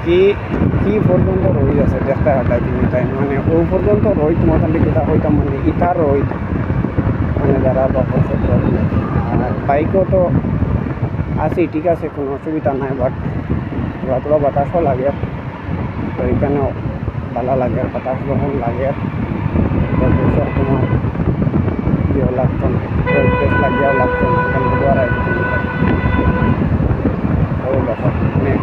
কি কি পর্যন্ত রই আছে দেখতে হাঁটাই তুমি তাই মানে ও পর্যন্ত রই তোমার যেটা হইতাম মানে ইটার রই মানে যারা বাপর ক্ষেত্র আর বাইকও তো আছি ঠিক আছে কোনো অসুবিধা নাই বাট তোরা বাতাসও লাগে তো এখানেও ভালো লাগে আর বাতাস যখন লাগে তো বছর তোমার ইয়েও লাগতো না বেশ লাগিয়াও লাগতো না এখানে দুয়ার আছে ও ব্যাপার মানে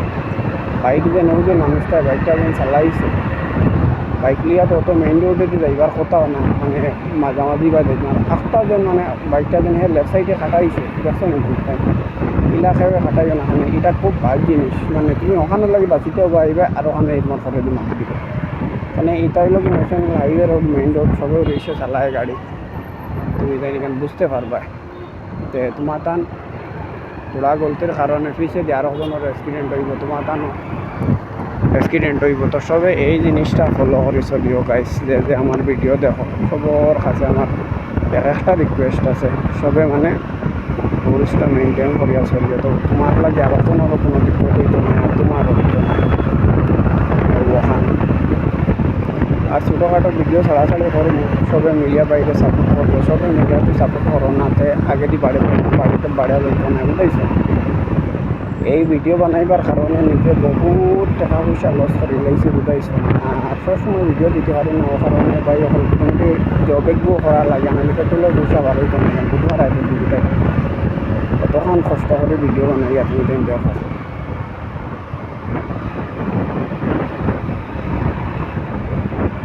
বাইক যে নৌ যে মানুষটা বাইকটা যেন চালাইছে বাইক লিয়া তো অত মেইন রোডে যাইবার কথাও না মানে মাঝামাঝি বা দেখলাম আখটা যেন মানে বাইকটা যেন লেফট সাইডে খাটাইছে দেখছো না বুঝতে ইলাকায় খাটাইও না মানে এটা খুব ভাল জিনিস মানে তুমি ওখানে লাগে বাঁচিতেও পাইবে আর ওখানে তোমার ফটো দিয়ে মাটি দিবে মানে এটা হইলো কি national highway road main road সবেও রেসে চালায় গাড়ি তুমি তাই এখানে বুঝতে পারবা যে তোমার টান তোরা গলতির কারণে পিছিয়ে দিয়ে আরও কোনো অ্যাক্সিডেন্ট হইব তোমার টানো অ্যাক্সিডেন্ট হইব তো সবে এই জিনিসটা ফলো করে চলিও গাইস যে আমার ভিডিও দেখো সবর কাছে আমার একটা রিকোয়েস্ট আছে সবে মানে রুলসটা মেনটেন করিয়া চলিও তো তোমার লাগে আবার তোমারও কোনো বিপদ হইতো না আর তোমারও হইতো না ওখান আর ছোটোখাটো ভিডিও ছাড়াছাড়ি করবো সবে মিলিয়া বাইরে সাপোর্ট করবো সবে মিলিয়াতে সাপোর্ট করো নাতে আগে দি বাড়িতে বাড়িয়া যাইতো না বুঝাইছো এই ভিডিও বানাইবার কারণে নিজে বহুত টাকা পয়সা লস করে লাইছি বুঝাইছো আর সবসময় ভিডিও দিতে পারি না ও কারণে বাই এখন কিন্তু জবেকও করা লাগে না লিখে তুলে পয়সা বাড়াইতো না বুধবার আইতে দিতে তখন কষ্ট করে ভিডিও বানাই আপনি দেখো